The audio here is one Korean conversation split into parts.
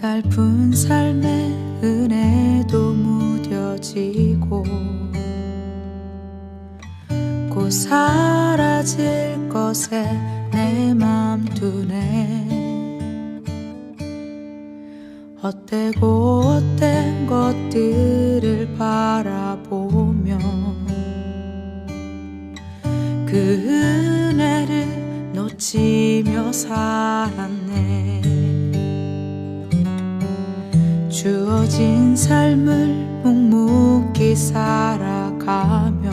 가냘픈 삶의 은혜도 무뎌지고 곧 사라질 것에 내 맘 두네. 헛되고 헛된 것들을 바라보며 그 은혜를 놓치며 살았네. 주어진 삶을 묵묵히 살아가며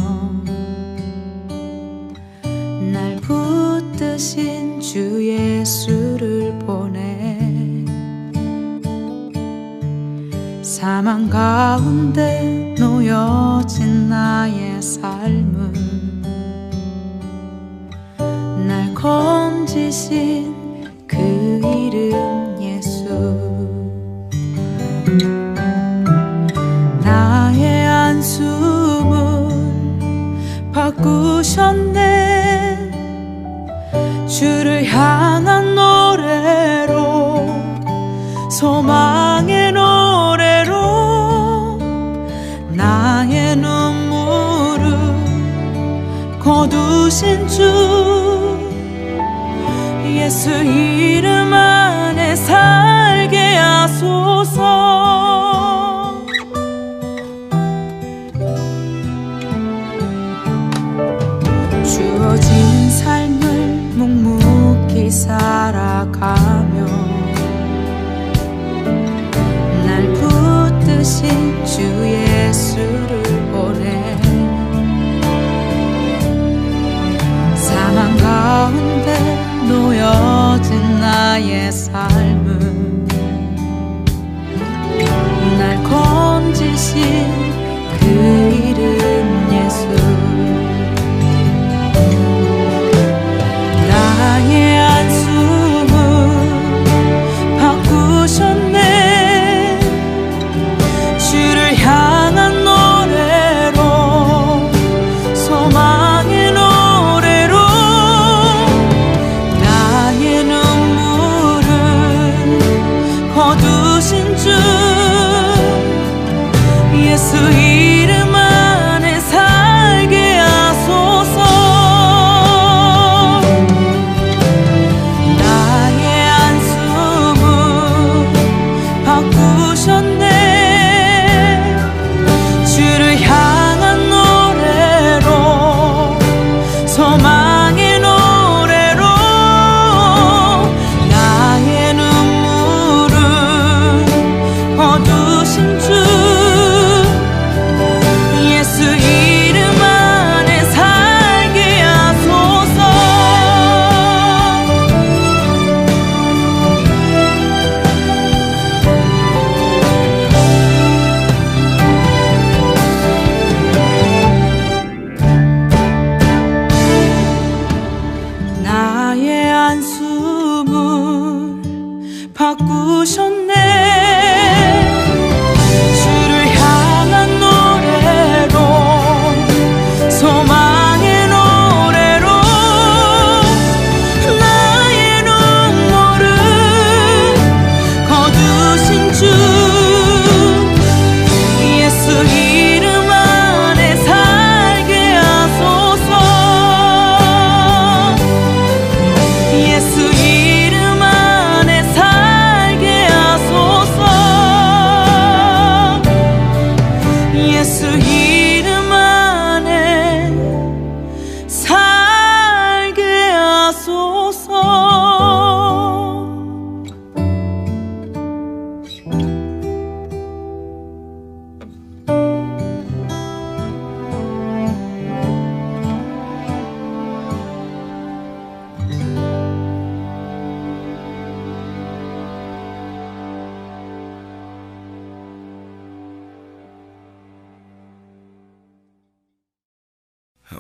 날 붙드신 주 예수를 보내. 사망 가운데 놓여진 나의 삶은 날 건지신 그 이름 예수. 나의 한숨을 바꾸셨네. 주를 향한 노래로, 소망의 노래로 나의 눈물을 거두신 주 예수 이름 안에 살게 하소서. 주어진 삶을 묵묵히 살아가며 날 붙드신 주 예수를 보내. 사망 가운데 놓여진 나의 삶은 날 건지신 그 이름 예수. 나의 한숨을 바꾸셨네. 주를 향한 노래로, 소망의 노래로 나의 눈물을 거두신 주 예수 이름 안에 살게 하소서.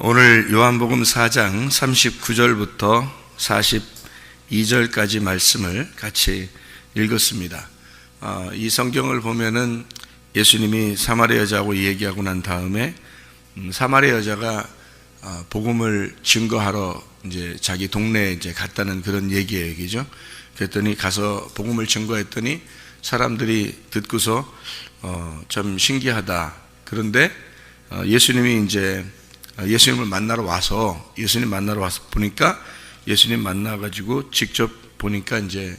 오늘 요한복음 4장 39절부터 42절까지 말씀을 같이 읽었습니다. 이 성경을 보면은 예수님이 사마리아 여자하고 얘기하고 난 다음에 사마리아 여자가 복음을 증거하러 이제 자기 동네에 이제 갔다는 그런 얘기죠. 그랬더니 가서 복음을 증거했더니 사람들이 듣고서 좀 신기하다. 그런데 예수님이 이제 예수님을 만나러 와서 보니까 예수님 만나가지고 직접 보니까 이제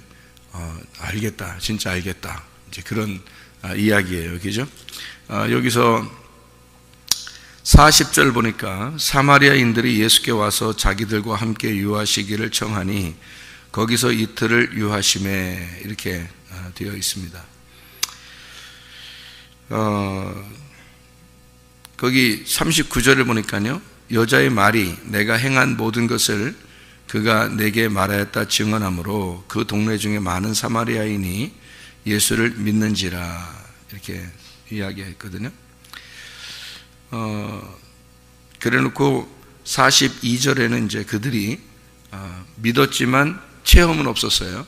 알겠다, 진짜 알겠다. 이제 그런 이야기예요, 그죠? 여기서 40절 보니까 사마리아인들이 예수께 와서 자기들과 함께 유하시기를 청하니 거기서 이틀을 유하심에 이렇게 되어 있습니다. 거기 39절을 보니까요, 여자의 말이 내가 행한 모든 것을 그가 내게 말하였다 증언하므로 그 동네 중에 많은 사마리아인이 예수를 믿는지라 이렇게 이야기했거든요. 그래놓고 42절에는 이제 그들이 믿었지만 체험은 없었어요.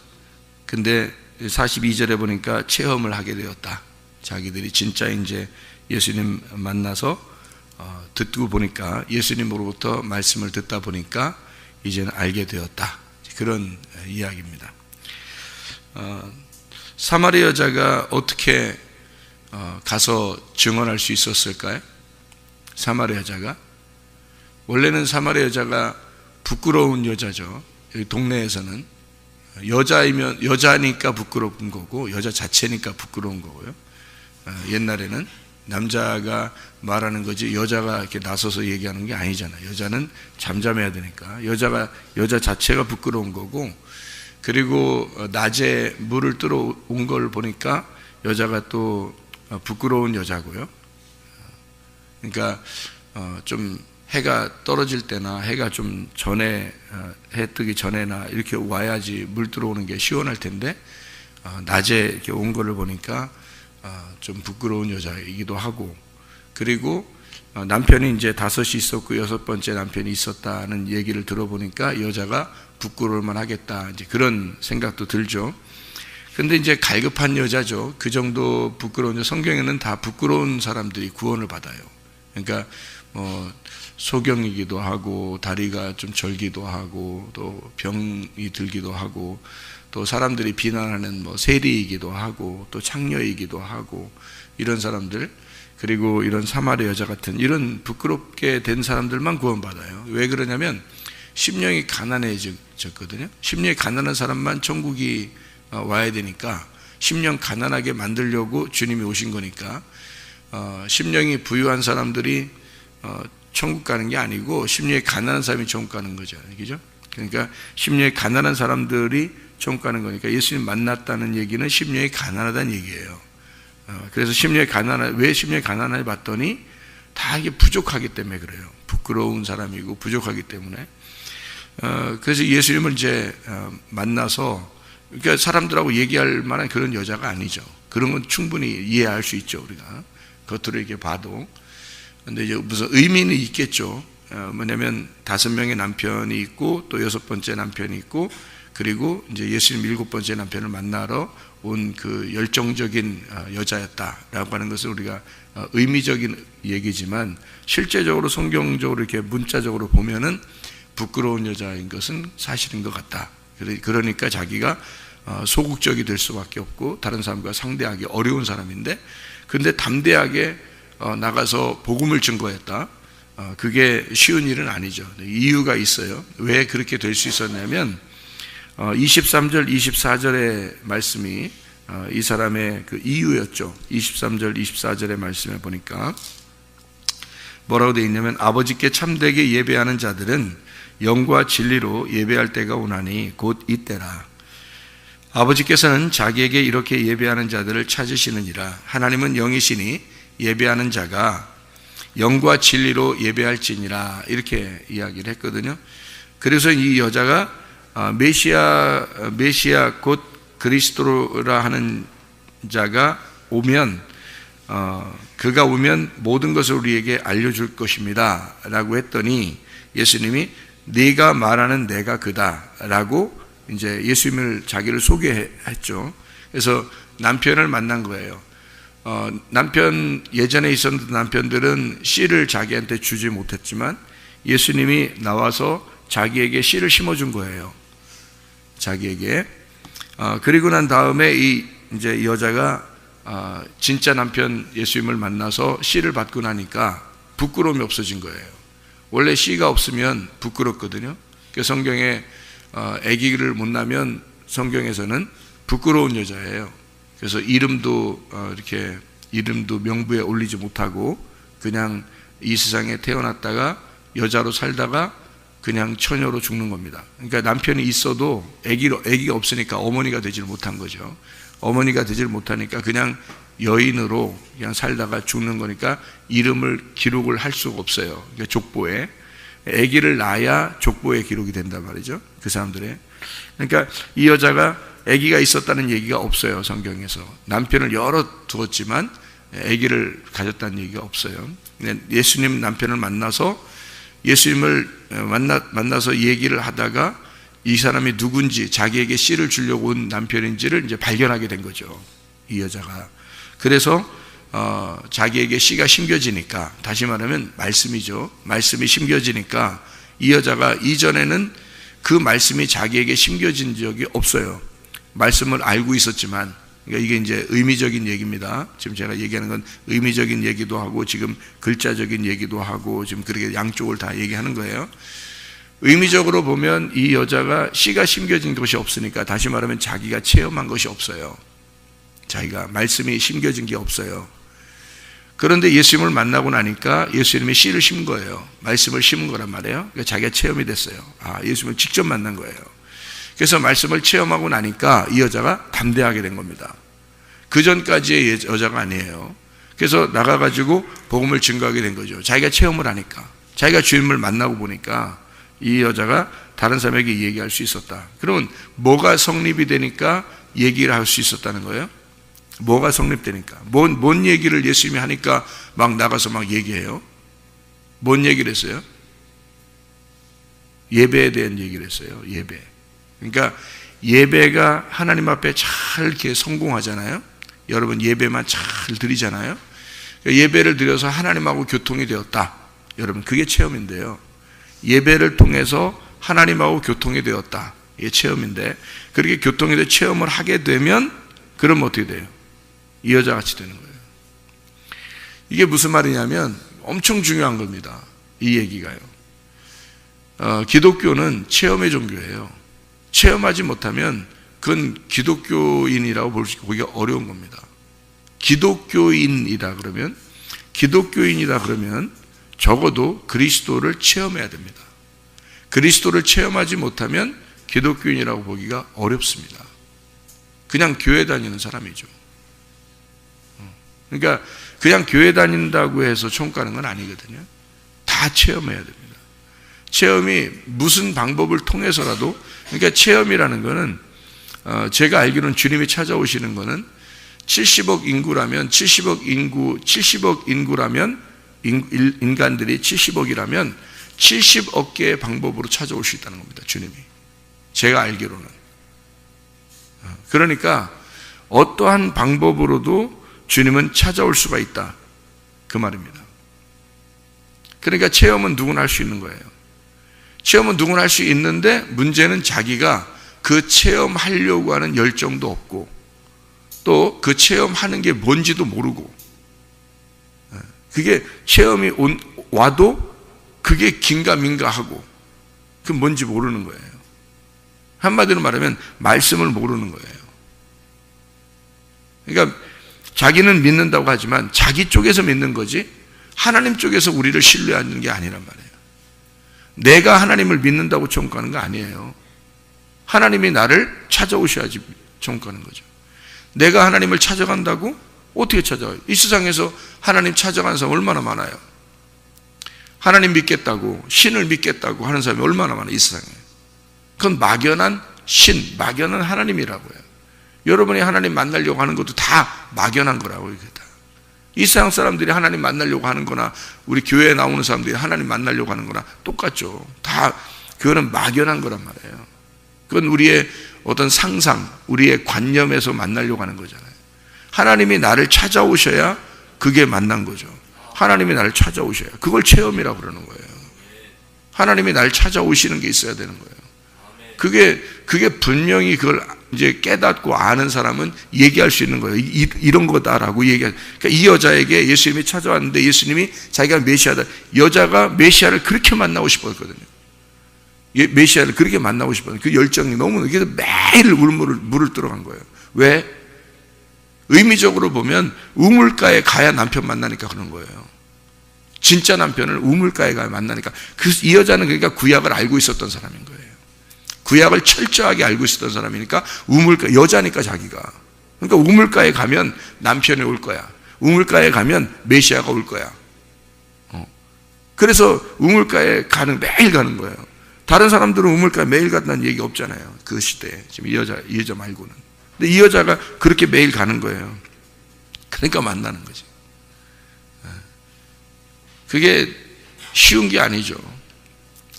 근데 42절에 보니까 체험을 하게 되었다. 자기들이 진짜 이제 예수님 만나서 듣고 보니까 예수님으로부터 말씀을 듣다 보니까 이제는 알게 되었다. 그런 이야기입니다. 사마리아 여자가 어떻게 가서 증언할 수 있었을까요? 사마리아 여자가 원래는 사마리아 여자가 부끄러운 여자죠. 여기 동네에서는 여자니까 부끄러운 거고 여자 자체니까 부끄러운 거고요. 옛날에는 남자가 말하는 거지 여자가 이렇게 나서서 얘기하는 게 아니잖아요. 여자는 잠잠해야 되니까 여자 자체가 부끄러운 거고, 그리고 낮에 물을 뜨러 온 걸 보니까 여자가 또 부끄러운 여자고요. 그러니까 좀 해가 떨어질 때나 해가 좀 전에 해 뜨기 전에나 이렇게 와야지 물 들어오는 게 시원할 텐데 낮에 이렇게 온 거를 보니까 좀 부끄러운 여자이기도 하고, 그리고 남편이 이제 5이 있었고 6번째 남편이 있었다는 얘기를 들어보니까 여자가 부끄러울만 하겠다, 이제 그런 생각도 들죠. 근데 이제 갈급한 여자죠. 그 정도 부끄러운 여자, 성경에는 다 부끄러운 사람들이 구원을 받아요. 그러니까 소경이기도 하고 다리가 좀 절기도 하고 또 병이 들기도 하고 또 사람들이 비난하는 세리이기도 하고 또 창녀이기도 하고 이런 사람들, 그리고 이런 사마리아 여자 같은 이런 부끄럽게 된 사람들만 구원받아요. 왜 그러냐면 심령이 가난해졌거든요. 심령이 가난한 사람만 천국이 와야 되니까, 심령 가난하게 만들려고 주님이 오신 거니까 심령이 부유한 사람들이 천국 가는 게 아니고 심령이 가난한 사람이 천국 가는 거죠. 그죠? 그러니까 심령이 가난한 사람들이 천국 가는 거니까 예수님 만났다는 얘기는 심령이 가난하다는 얘기예요. 그래서 왜 심령이 가난하게 봤더니 다 이게 부족하기 때문에 그래요. 부끄러운 사람이고 부족하기 때문에. 그래서 예수님을 이제 만나서, 그러니까 사람들하고 얘기할 만한 그런 여자가 아니죠. 그런 건 충분히 이해할 수 있죠, 우리가 겉으로 이렇게 봐도. 근데 이제 무슨 의미는 있겠죠. 뭐냐면 5명의 남편이 있고 또 6번째 남편이 있고, 그리고 이제 예수님 7번째 남편을 만나러 온 그 열정적인 여자였다라고 하는 것은 우리가 의미적인 얘기지만 실제적으로 성경적으로 이렇게 문자적으로 보면은 부끄러운 여자인 것은 사실인 것 같다. 그러니까 자기가 소극적이 될 수밖에 없고 다른 사람과 상대하기 어려운 사람인데, 근데 담대하게 나가서 복음을 증거했다. 그게 쉬운 일은 아니죠. 이유가 있어요. 왜 그렇게 될 수 있었냐면 23절 24절의 말씀이 이 사람의 그 이유였죠. 23절 24절의 말씀에 보니까 뭐라고 되어 있냐면 아버지께 참되게 예배하는 자들은 영과 진리로 예배할 때가 오나니 곧 이때라. 아버지께서는 자기에게 이렇게 예배하는 자들을 찾으시느니라. 하나님은 영이시니 예배하는 자가 영과 진리로 예배할지니라, 이렇게 이야기를 했거든요. 그래서 이 여자가 메시아 곧 그리스도라 하는 자가 오면 그가 오면 모든 것을 우리에게 알려줄 것입니다 라고 했더니 예수님이 네가 말하는 내가 그다 라고 이제 예수님을 자기를 소개했죠. 그래서 남편을 만난 거예요. 예전에 있었던 남편들은 씨를 자기한테 주지 못했지만 예수님이 나와서 자기에게 씨를 심어준 거예요. 자기에게. 그리고 난 다음에 이 이제 이 여자가 진짜 남편 예수님을 만나서 씨를 받고 나니까 부끄러움이 없어진 거예요. 원래 씨가 없으면 부끄럽거든요. 성경에 아기를 못 낳으면 성경에서는 부끄러운 여자예요. 그래서 이름도 명부에 올리지 못하고 그냥 이 세상에 태어났다가 여자로 살다가 그냥 처녀로 죽는 겁니다. 그러니까 남편이 있어도 아기가 없으니까 어머니가 되지를 못한 거죠. 어머니가 되지를 못하니까 그냥 여인으로 그냥 살다가 죽는 거니까 이름을 기록을 할 수가 없어요. 그러니까 족보에 아기를 낳아야 족보에 기록이 된단 말이죠. 그 사람들의. 그러니까 이 여자가 아기가 있었다는 얘기가 없어요. 성경에서. 남편을 열어두었지만 아기를 가졌다는 얘기가 없어요. 예수님 남편을 만나서 예수님을 만나서 얘기를 하다가 이 사람이 누군지 자기에게 씨를 주려고 온 남편인지를 이제 발견하게 된 거죠. 이 여자가. 그래서 자기에게 씨가 심겨지니까, 다시 말하면 말씀이죠. 말씀이 심겨지니까 이 여자가 이전에는 그 말씀이 자기에게 심겨진 적이 없어요. 말씀을 알고 있었지만, 그러니까 이게 이제 의미적인 얘기입니다. 지금 제가 얘기하는 건 의미적인 얘기도 하고 지금 글자적인 얘기도 하고 지금 그렇게 양쪽을 다 얘기하는 거예요. 의미적으로 보면 이 여자가 씨가 심겨진 것이 없으니까, 다시 말하면 자기가 체험한 것이 없어요. 자기가 말씀이 심겨진 게 없어요. 그런데 예수님을 만나고 나니까 예수님이 씨를 심은 거예요. 말씀을 심은 거란 말이에요. 그러니까 자기가 체험이 됐어요. 예수님을 직접 만난 거예요. 그래서 말씀을 체험하고 나니까 이 여자가 담대하게 된 겁니다. 그 전까지의 여자가 아니에요. 그래서 나가가지고 복음을 증거하게 된 거죠. 자기가 체험을 하니까, 자기가 주님을 만나고 보니까 이 여자가 다른 사람에게 얘기할 수 있었다. 그러면 뭐가 성립이 되니까 얘기를 할 수 있었다는 거예요? 뭐가 성립되니까? 뭔 얘기를 예수님이 하니까 막 나가서 막 얘기해요? 뭔 얘기를 했어요? 예배에 대한 얘기를 했어요. 예배. 그러니까 예배가 하나님 앞에 잘 이렇게 성공하잖아요. 여러분 예배만 잘 드리잖아요. 예배를 드려서 하나님하고 교통이 되었다. 여러분 그게 체험인데요. 예배를 통해서 하나님하고 교통이 되었다. 이게 체험인데, 그렇게 교통이 돼 체험을 하게 되면 그러면 어떻게 돼요? 이 여자같이 되는 거예요. 이게 무슨 말이냐면 엄청 중요한 겁니다. 이 얘기가요. 기독교는 체험의 종교예요. 체험하지 못하면 그건 기독교인이라고 보기가 어려운 겁니다. 기독교인이다 그러면 적어도 그리스도를 체험해야 됩니다. 그리스도를 체험하지 못하면 기독교인이라고 보기가 어렵습니다. 그냥 교회 다니는 사람이죠. 그러니까 그냥 교회 다닌다고 해서 천국 가는 건 아니거든요. 다 체험해야 됩니다. 체험이 무슨 방법을 통해서라도, 그러니까 체험이라는 거는 제가 알기로는 주님이 찾아오시는 거는 70억 인구라면 인간들이 70억이라면 70억 개의 방법으로 찾아올 수 있다는 겁니다. 주님이. 제가 알기로는. 그러니까 어떠한 방법으로도 주님은 찾아올 수가 있다. 그 말입니다. 그러니까 체험은 누구나 할 수 있는 거예요. 체험은 누구나 할 수 있는데 문제는 자기가 그 체험하려고 하는 열정도 없고 또 그 체험하는 게 뭔지도 모르고, 그게 체험이 와도 그게 긴가민가 하고 그게 뭔지 모르는 거예요. 한마디로 말하면 말씀을 모르는 거예요. 그러니까 자기는 믿는다고 하지만 자기 쪽에서 믿는 거지 하나님 쪽에서 우리를 신뢰하는 게 아니란 말이에요. 내가 하나님을 믿는다고 천국 가는 거 아니에요. 하나님이 나를 찾아오셔야지 천국 가는 거죠. 내가 하나님을 찾아간다고? 어떻게 찾아와요? 이 세상에서 하나님 찾아가는 사람 얼마나 많아요. 하나님 믿겠다고, 신을 믿겠다고 하는 사람이 얼마나 많아요, 이 세상에. 그건 막연한 신, 막연한 하나님이라고요. 여러분이 하나님 만나려고 하는 것도 다 막연한 거라고. 이게 다. 이 세상 사람들이 하나님 만나려고 하는 거나 우리 교회에 나오는 사람들이 하나님 만나려고 하는 거나 똑같죠. 다 그거는 막연한 거란 말이에요. 그건 우리의 어떤 상상, 우리의 관념에서 만나려고 하는 거잖아요. 하나님이 나를 찾아오셔야 그게 만난 거죠. 하나님이 나를 찾아오셔야, 그걸 체험이라고 그러는 거예요. 하나님이 나를 찾아오시는 게 있어야 되는 거예요. 그게 분명히 그걸 이제 깨닫고 아는 사람은 얘기할 수 있는 거예요. 이런 거다라고 얘기할. 그러니까 이 여자에게 예수님이 찾아왔는데 예수님이 자기가 메시아다. 여자가 메시아를 그렇게 만나고 싶었거든요. 메시아를 그렇게 만나고 싶었는데 그 열정이 너무, 그래서 매일 물을 들어간 거예요. 왜? 의미적으로 보면 우물가에 가야 남편 만나니까 그런 거예요. 진짜 남편을 우물가에 가야 만나니까. 이 여자는 그러니까 구약을 알고 있었던 사람인 거예요. 구약을 철저하게 알고 있었던 사람이니까 우물가, 여자니까 자기가. 그러니까 우물가에 가면 남편이 올 거야. 우물가에 가면 메시아가 올 거야. 그래서 우물가에 매일 가는 거예요. 다른 사람들은 우물가에 매일 간다는 얘기 없잖아요. 그 시대에. 지금 이 여자 말고는. 근데 이 여자가 그렇게 매일 가는 거예요. 그러니까 만나는 거지. 그게 쉬운 게 아니죠.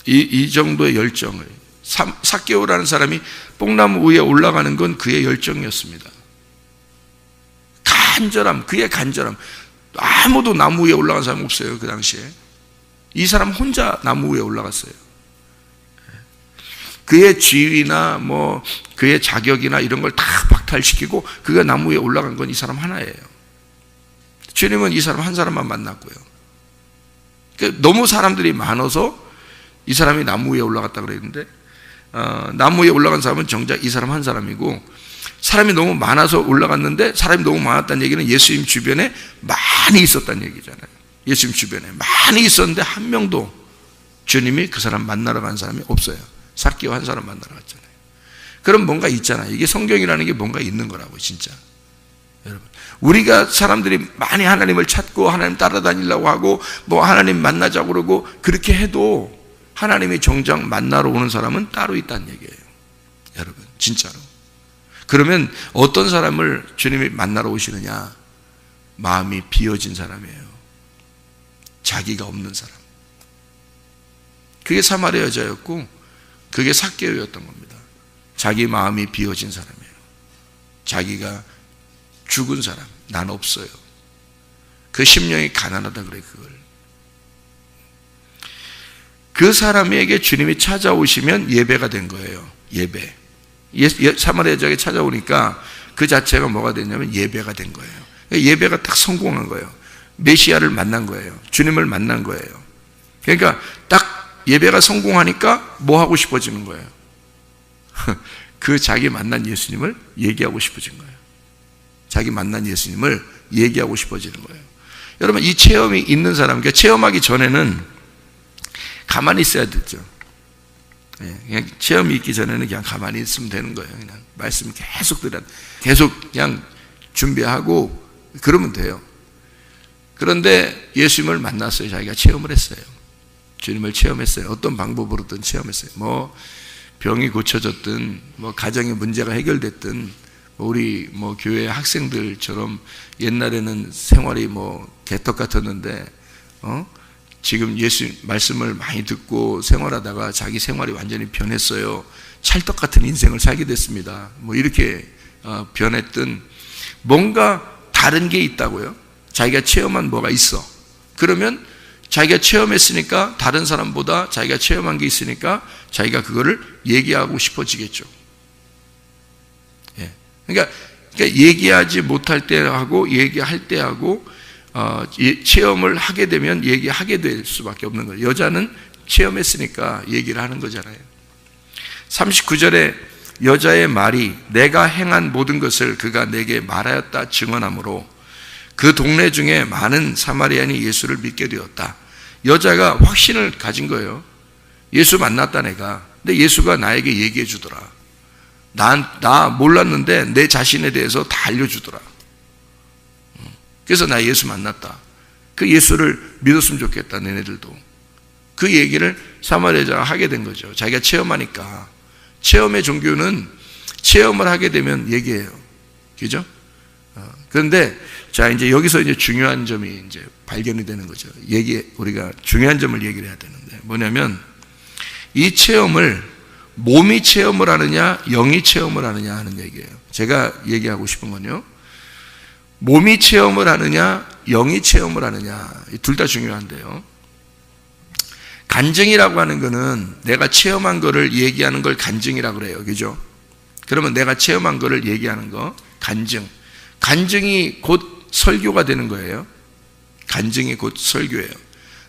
이 정도의 열정을. 삭개오라는 사람이 뽕나무 위에 올라가는 건 그의 열정이었습니다. 간절함, 그의 간절함. 아무도 나무 위에 올라간 사람 없어요, 그 당시에. 이 사람 혼자 나무 위에 올라갔어요. 그의 지위나 그의 자격이나 이런 걸 다 박탈시키고 그가 나무 위에 올라간 건 이 사람 하나예요. 주님은 이 사람 한 사람만 만났고요. 그러니까 너무 사람들이 많아서 이 사람이 나무 위에 올라갔다 그랬는데, 나무 위에 올라간 사람은 정작 이 사람 한 사람이고, 사람이 너무 많아서 올라갔는데, 사람이 너무 많았다는 얘기는 예수님 주변에 많이 있었다는 얘기잖아요. 예수님 주변에 많이 있었는데 한 명도 주님이 그 사람 만나러 간 사람이 없어요. 삭개오 한 사람 만나러 갔잖아요. 그럼 뭔가 있잖아요. 이게 성경이라는 게 뭔가 있는 거라고, 진짜. 여러분, 우리가 사람들이 많이 하나님을 찾고 하나님 따라다니려고 하고 하나님 만나자고 그러고 그렇게 해도 하나님이 정작 만나러 오는 사람은 따로 있다는 얘기예요. 여러분, 진짜로. 그러면 어떤 사람을 주님이 만나러 오시느냐? 마음이 비어진 사람이에요. 자기가 없는 사람. 그게 사마리아 여자였고 그게 삭개오였던 겁니다. 자기 마음이 비어진 사람이에요. 자기가 죽은 사람. 난 없어요. 그 심령이 가난하다 그래. 그걸. 그 사람에게 주님이 찾아오시면 예배가 된 거예요. 예배. 사마리아 여자에게 찾아오니까 그 자체가 뭐가 됐냐면 예배가 된 거예요. 예배가 딱 성공한 거예요. 메시아를 만난 거예요. 주님을 만난 거예요. 그러니까 딱 예배가 성공하니까 뭐 하고 싶어지는 거예요? 그 자기 만난 예수님을 얘기하고 싶어진 거예요. 자기 만난 예수님을 얘기하고 싶어지는 거예요. 여러분, 이 체험이 있는 사람, 그러니까 체험하기 전에는 가만히 있어야 되죠. 그냥 체험이 있기 전에는 그냥 가만히 있으면 되는 거예요. 그냥 말씀 계속 계속 그냥 준비하고 그러면 돼요. 그런데 예수님을 만났어요. 자기가 체험을 했어요. 주님을 체험했어요. 어떤 방법으로든 체험했어요. 병이 고쳐졌든, 가정의 문제가 해결됐든, 우리 교회 학생들처럼 옛날에는 생활이 개떡 같았는데, 지금 예수 말씀을 많이 듣고 생활하다가 자기 생활이 완전히 변했어요. 찰떡 같은 인생을 살게 됐습니다. 이렇게 변했든, 뭔가 다른 게 있다고요. 자기가 체험한 뭐가 있어. 그러면 자기가 체험했으니까 다른 사람보다 자기가 체험한 게 있으니까 자기가 그거를 얘기하고 싶어지겠죠. 그러니까 얘기하지 못할 때하고 얘기할 때하고 체험을 하게 되면 얘기하게 될 수밖에 없는 거예요. 여자는 체험했으니까 얘기를 하는 거잖아요. 39절에 여자의 말이 내가 행한 모든 것을 그가 내게 말하였다 증언하므로 그 동네 중에 많은 사마리아인이 예수를 믿게 되었다. 여자가 확신을 가진 거예요. 예수 만났다 내가. 근데 예수가 나에게 얘기해 주더라. 나 몰랐는데 내 자신에 대해서 다 알려주더라. 그래서 나 예수 만났다. 그 예수를 믿었으면 좋겠다. 너네들도. 그 얘기를 사마리아 여자가 하게 된 거죠. 자기가 체험하니까. 체험의 종교는 체험을 하게 되면 얘기해요. 그죠? 그런데 자, 이제 여기서 이제 중요한 점이 이제 발견이 되는 거죠. 우리가 중요한 점을 얘기를 해야 되는데, 뭐냐면, 이 체험을 몸이 체험을 하느냐, 영이 체험을 하느냐 하는 얘기예요. 제가 얘기하고 싶은 건요, 몸이 체험을 하느냐, 영이 체험을 하느냐, 둘 다 중요한데요. 간증이라고 하는 거는 내가 체험한 거를 얘기하는 걸 간증이라고 그래요. 그죠? 그러면 내가 체험한 거를 얘기하는 거, 간증. 간증이 곧 설교가 되는 거예요. 간증이 곧 설교예요.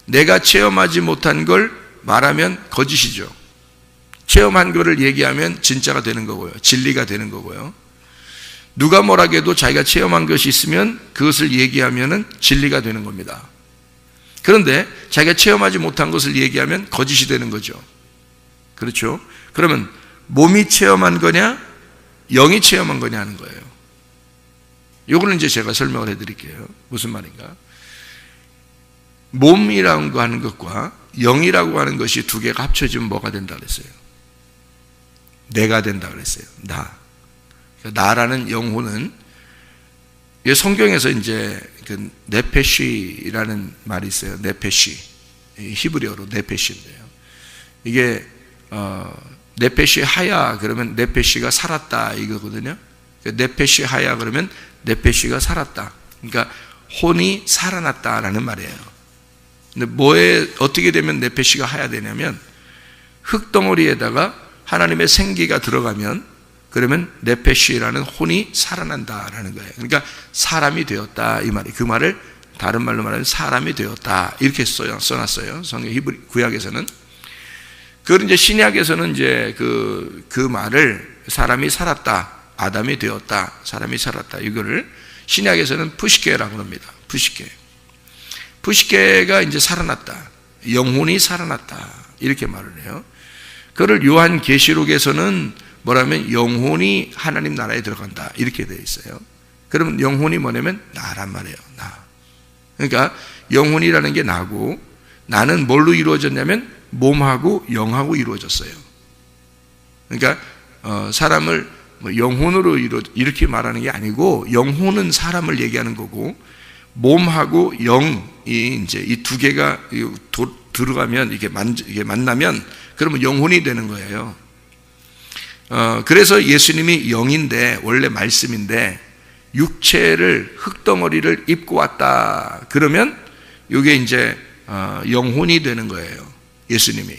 내가 체험하지 못한 걸 말하면 거짓이죠. 체험한 거를 얘기하면 진짜가 되는 거고요. 진리가 되는 거고요. 누가 뭐라고 해도 자기가 체험한 것이 있으면 그것을 얘기하면 진리가 되는 겁니다. 그런데 자기가 체험하지 못한 것을 얘기하면 거짓이 되는 거죠. 그렇죠? 그러면 몸이 체험한 거냐, 영이 체험한 거냐 하는 거예요. 요거는 이제 제가 설명을 해드릴게요. 무슨 말인가? 몸이라고 하는 것과 영이라고 하는 것이 두 개가 합쳐지면 뭐가 된다 그랬어요? 내가 된다 그랬어요. 나. 나라는 영혼은 성경에서 이제 그 네페시라는 말이 있어요. 네페시. 히브리어로 네페시인데요. 이게 네페시 하야 그러면 네페시가 살았다 이거거든요. 네페시 하야 그러면 네페시가 살았다. 그러니까 혼이 살아났다라는 말이에요. 근데 뭐에 어떻게 되면 네페시가 하야 되냐면 흙덩어리에다가 하나님의 생기가 들어가면 그러면 네페시라는 혼이 살아난다라는 거예요. 그러니까 사람이 되었다 이 말이. 그 말을 다른 말로 말하면 사람이 되었다 이렇게 써놨어요. 성경 히브리 구약에서는. 그걸 이제 신약에서는 이제 그 말을 사람이 살았다, 아담이 되었다, 사람이 살았다 이거를 신약에서는 푸시케라고 합니다. 푸시케. 푸시케가 이제 살아났다, 영혼이 살아났다 이렇게 말을 해요. 그를 요한 계시록에서는 뭐라면 영혼이 하나님 나라에 들어간다 이렇게 되어 있어요. 그러면 영혼이 뭐냐면 나란 말이에요. 나. 그러니까 영혼이라는 게 나고 나는 뭘로 이루어졌냐면 몸하고 영하고 이루어졌어요. 그러니까 사람을 영혼으로 이렇게 말하는 게 아니고 영혼은 사람을 얘기하는 거고 몸하고 영이 이제 이 두 개가 들어가면 이게 만나면 그러면 영혼이 되는 거예요. 그래서 예수님이 영인데 원래 말씀인데 육체를 흙덩어리를 입고 왔다. 그러면 이게 이제 영혼이 되는 거예요. 예수님이.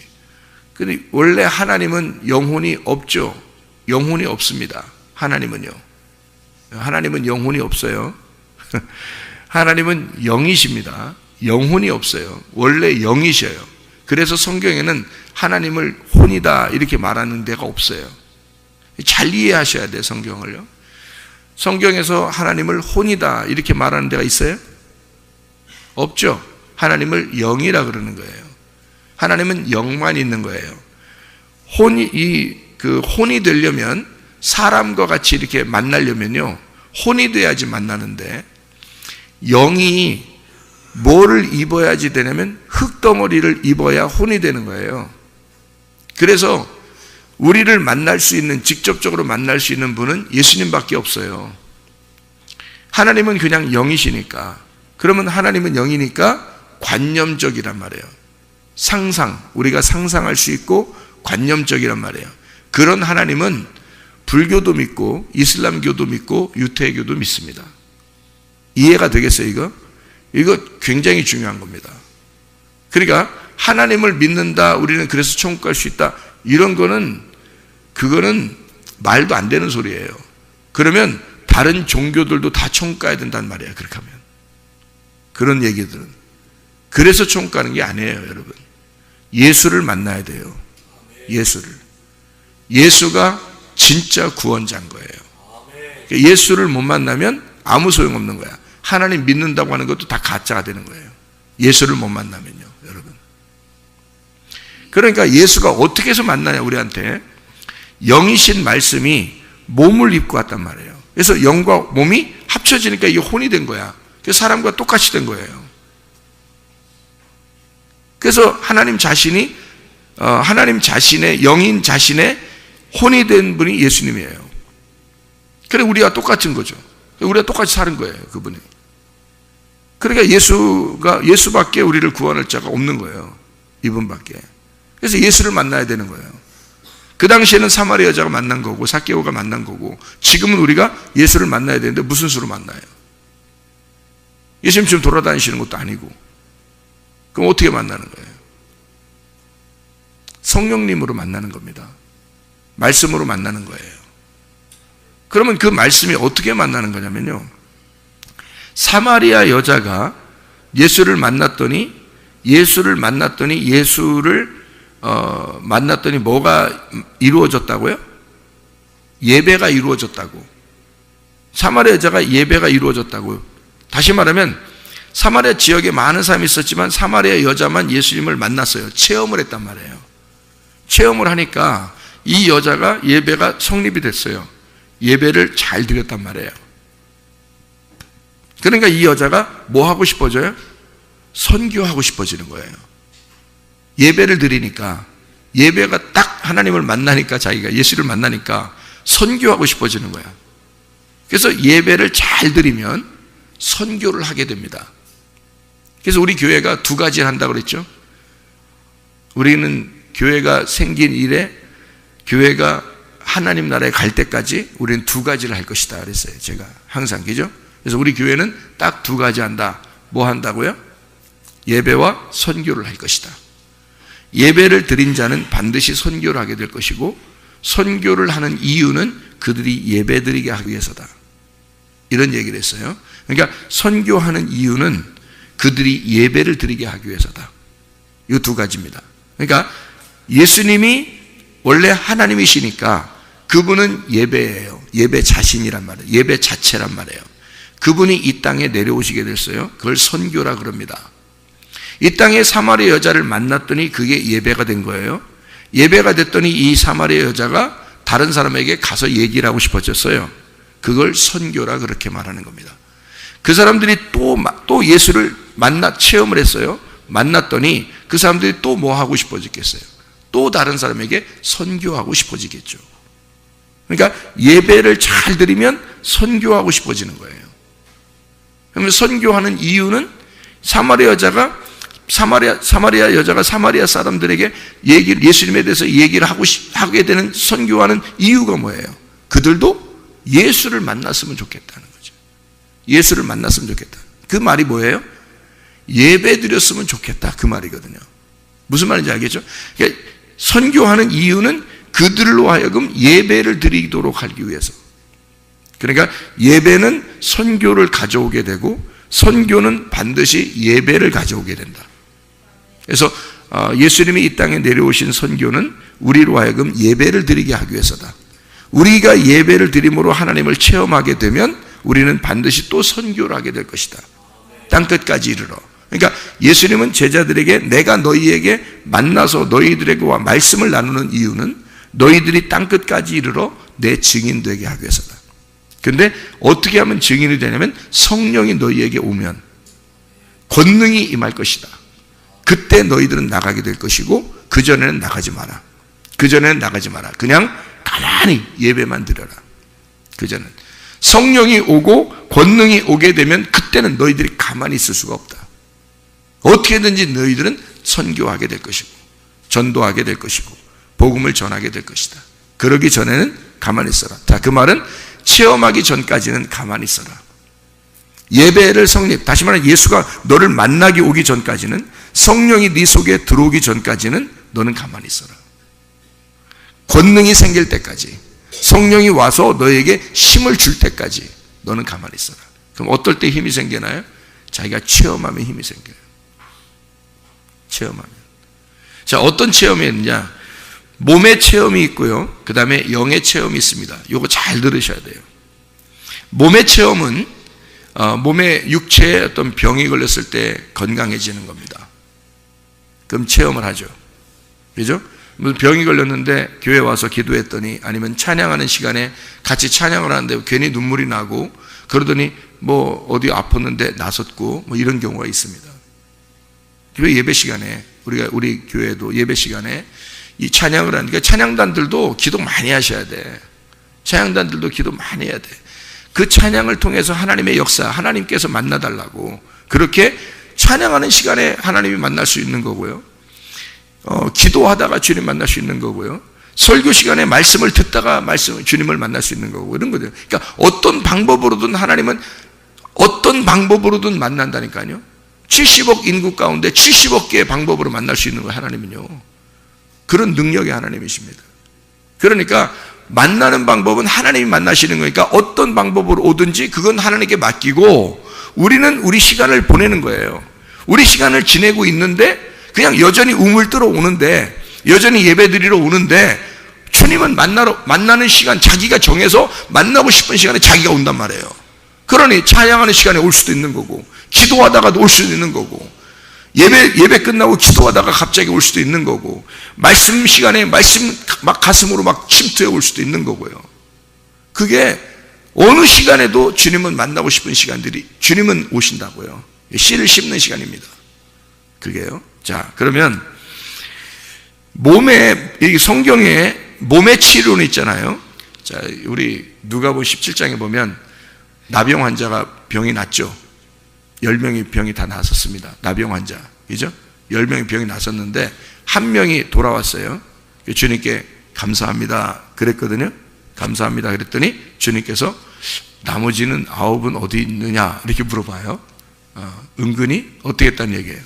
근데 원래 하나님은 영혼이 없죠. 영혼이 없습니다. 하나님은요. 하나님은 영혼이 없어요. 하나님은 영이십니다. 영혼이 없어요. 원래 영이셔요. 그래서 성경에는 하나님을 혼이다 이렇게 말하는 데가 없어요. 잘 이해하셔야 돼요. 성경을요. 성경에서 하나님을 혼이다 이렇게 말하는 데가 있어요? 없죠. 하나님을 영이라 그러는 거예요. 하나님은 영만 있는 거예요. 혼이 되려면 사람과 같이 이렇게 만나려면요 혼이 돼야지 만나는데 영이 뭐를 입어야지 되냐면 흙덩어리를 입어야 혼이 되는 거예요. 그래서 우리를 만날 수 있는, 직접적으로 만날 수 있는 분은 예수님밖에 없어요. 하나님은 그냥 영이시니까. 그러면 하나님은 영이니까 관념적이란 말이에요. 우리가 상상할 수 있고 관념적이란 말이에요. 그런 하나님은 불교도 믿고 이슬람교도 믿고 유태교도 믿습니다. 이해가 되겠어요, 이거? 이거 굉장히 중요한 겁니다. 그러니까 하나님을 믿는다, 우리는 그래서 천국 갈 수 있다, 이런 그거는 말도 안 되는 소리예요. 그러면 다른 종교들도 다 천국 가야 된단 말이에요. 그렇게 하면. 그런 얘기들은. 그래서 천국 가는 게 아니에요, 여러분. 예수를 만나야 돼요. 예수가 진짜 구원자인 거예요. 예수를 못 만나면 아무 소용없는 거야. 하나님 믿는다고 하는 것도 다 가짜가 되는 거예요. 예수를 못 만나면요, 여러분. 그러니까 예수가 어떻게 해서 만나냐, 우리한테. 영이신 말씀이 몸을 입고 왔단 말이에요. 그래서 영과 몸이 합쳐지니까 이게 혼이 된 거야. 그래서 사람과 똑같이 된 거예요. 그래서 하나님 자신의 영인 자신의 혼이 된 분이 예수님이에요. 그래 우리와 똑같은 거죠. 우리가 똑같이 사는 거예요, 그분이. 그러니까 예수밖에 우리를 구원할 자가 없는 거예요. 이분밖에. 그래서 예수를 만나야 되는 거예요. 그 당시에는 사마리아 여자가 만난 거고 삭개오가 만난 거고 지금은 우리가 예수를 만나야 되는데 무슨 수로 만나요? 예수님 지금 돌아다니시는 것도 아니고. 그럼 어떻게 만나는 거예요? 성령님으로 만나는 겁니다. 말씀으로 만나는 거예요. 그러면 그 말씀이 어떻게 만나는 거냐면요, 사마리아 여자가 예수를 만났더니 뭐가 이루어졌다고요? 예배가 이루어졌다고. 사마리아 여자가 예배가 이루어졌다고요. 다시 말하면 사마리아 지역에 많은 사람이 있었지만 사마리아 여자만 예수님을 만났어요. 체험을 했단 말이에요. 체험을 하니까 이 여자가 예배가 성립이 됐어요. 예배를 잘 드렸단 말이에요. 그러니까 이 여자가 뭐 하고 싶어져요? 선교하고 싶어지는 거예요. 예배를 드리니까, 예배가 딱 하나님을 만나니까, 자기가 예수를 만나니까 선교하고 싶어지는 거야. 그래서 예배를 잘 드리면 선교를 하게 됩니다. 그래서 우리 교회가 두 가지를 한다고 그랬죠. 우리는 교회가 생긴 이래, 교회가 하나님 나라에 갈 때까지 우리는 두 가지를 할 것이다 그랬어요. 제가 항상, 그죠? 그래서 우리 교회는 딱 두 가지 한다. 뭐 한다고요? 예배와 선교를 할 것이다. 예배를 드린 자는 반드시 선교를 하게 될 것이고, 선교를 하는 이유는 그들이 예배 드리게 하기 위해서다. 이런 얘기를 했어요. 그러니까 선교하는 이유는 그들이 예배를 드리게 하기 위해서다. 이 두 가지입니다. 그러니까 예수님이 원래 하나님이시니까 그분은 예배예요. 예배 자신이란 말이에요. 예배 자체란 말이에요. 그분이 이 땅에 내려오시게 됐어요. 그걸 선교라 그럽니다. 이 땅에 사마리아 여자를 만났더니 그게 예배가 된 거예요. 예배가 됐더니 이 사마리아 여자가 다른 사람에게 가서 얘기를 하고 싶어졌어요. 그걸 선교라 그렇게 말하는 겁니다. 그 사람들이 또 예수를 체험을 했어요. 만났더니 그 사람들이 또 뭐 하고 싶어지겠어요? 또 다른 사람에게 선교하고 싶어지겠죠. 그러니까 예배를 잘 드리면 선교하고 싶어지는 거예요. 그러면 선교하는 이유는 사마리아 여자가 사마리아 사람들에게 예수님에 대해서 얘기를 하게 되는, 선교하는 이유가 뭐예요? 그들도 예수를 만났으면 좋겠다는 거죠. 예수를 만났으면 좋겠다. 그 말이 뭐예요? 예배 드렸으면 좋겠다, 그 말이거든요. 무슨 말인지 알겠죠? 그러니까 선교하는 이유는 그들로 하여금 예배를 드리도록 하기 위해서. 그러니까 예배는 선교를 가져오게 되고, 선교는 반드시 예배를 가져오게 된다. 그래서 예수님이 이 땅에 내려오신 선교는 우리로 하여금 예배를 드리게 하기 위해서다. 우리가 예배를 드림으로 하나님을 체험하게 되면 우리는 반드시 또 선교를 하게 될 것이다. 땅끝까지 이르러. 그러니까 예수님은 제자들에게 내가 너희에게 만나서 너희들에게와 말씀을 나누는 이유는 너희들이 땅끝까지 이르러 내 증인 되게 하기 위해서다. 그런데 어떻게 하면 증인이 되냐면 성령이 너희에게 오면 권능이 임할 것이다. 그때 너희들은 나가게 될 것이고, 그전에는 나가지 마라. 그전에는 나가지 마라. 그냥 가만히 예배만 드려라. 그전에는 성령이 오고 권능이 오게 되면 그때는 너희들이 가만히 있을 수가 없다. 어떻게든지 너희들은 선교하게 될 것이고, 전도하게 될 것이고, 복음을 전하게 될 것이다. 그러기 전에는 가만히 있어라. 자, 그 말은 체험하기 전까지는 가만히 있어라. 예배를 다시 말하면 예수가 너를 만나기 오기 전까지는, 성령이 네 속에 들어오기 전까지는 너는 가만히 있어라. 권능이 생길 때까지, 성령이 와서 너에게 힘을 줄 때까지 너는 가만히 있어라. 그럼 어떨 때 힘이 생기나요? 자기가 체험하면 힘이 생겨요. 체험하면. 자, 어떤 체험이 있느냐? 몸의 체험이 있고요, 그 다음에 영의 체험이 있습니다. 이거 잘 들으셔야 돼요. 몸의 체험은 몸의 육체에 어떤 병이 걸렸을 때 건강해지는 겁니다. 그럼 체험을 하죠. 그죠? 병이 걸렸는데 교회 와서 기도했더니, 아니면 찬양하는 시간에 같이 찬양을 하는데 괜히 눈물이 나고, 그러더니 뭐 어디 아팠는데 나섰고, 뭐 이런 경우가 있습니다. 교회 예배 시간에, 우리 교회도 예배 시간에 이 찬양을 하니까 찬양단들도 기도 많이 하셔야 돼. 찬양단들도 기도 많이 해야 돼. 그 찬양을 통해서 하나님의 역사, 하나님께서 만나달라고, 그렇게 찬양하는 시간에 하나님이 만날 수 있는 거고요, 기도하다가 주님 만날 수 있는 거고요, 설교 시간에 말씀을 듣다가 주님을 만날 수 있는 거고, 이런 거죠. 그러니까 어떤 방법으로든 하나님은 어떤 방법으로든 만난다니까요. 70억 인구 가운데 70억 개의 방법으로 만날 수 있는 거예요, 하나님은요. 그런 능력의 하나님이십니다. 그러니까 만나는 방법은 하나님이 만나시는 거니까 어떤 방법으로 오든지 그건 하나님께 맡기고 우리는 우리 시간을 보내는 거예요. 우리 시간을 지내고 있는데 그냥 여전히 우물뜨러 오는데, 여전히 예배드리러 오는데 주님은 만나는 시간 자기가 정해서 만나고 싶은 시간에 자기가 온단 말이에요. 그러니 찬양하는 시간에 올 수도 있는 거고, 기도하다가도 올 수도 있는 거고, 예배 끝나고 기도하다가 갑자기 올 수도 있는 거고, 말씀 시간에 말씀 막 가슴으로 막 침투해 올 수도 있는 거고요. 그게 어느 시간에도 주님은 만나고 싶은 시간들이 주님은 오신다고요. 씨를 심는 시간입니다. 그게요. 자, 그러면 이 성경에 몸의 치료는 있잖아요. 자, 우리 누가복음 17장에 보면 나병 환자가 병이 났죠. 10명이 병이 다 났었습니다. 나병 환자. 그죠? 10명이 병이 났었는데 한 명이 돌아왔어요. 주님께 감사합니다 그랬거든요. 감사합니다 그랬더니 주님께서 나머지는 9은 어디 있느냐 이렇게 물어봐요. 은근히 어떻게 했다는 얘기예요?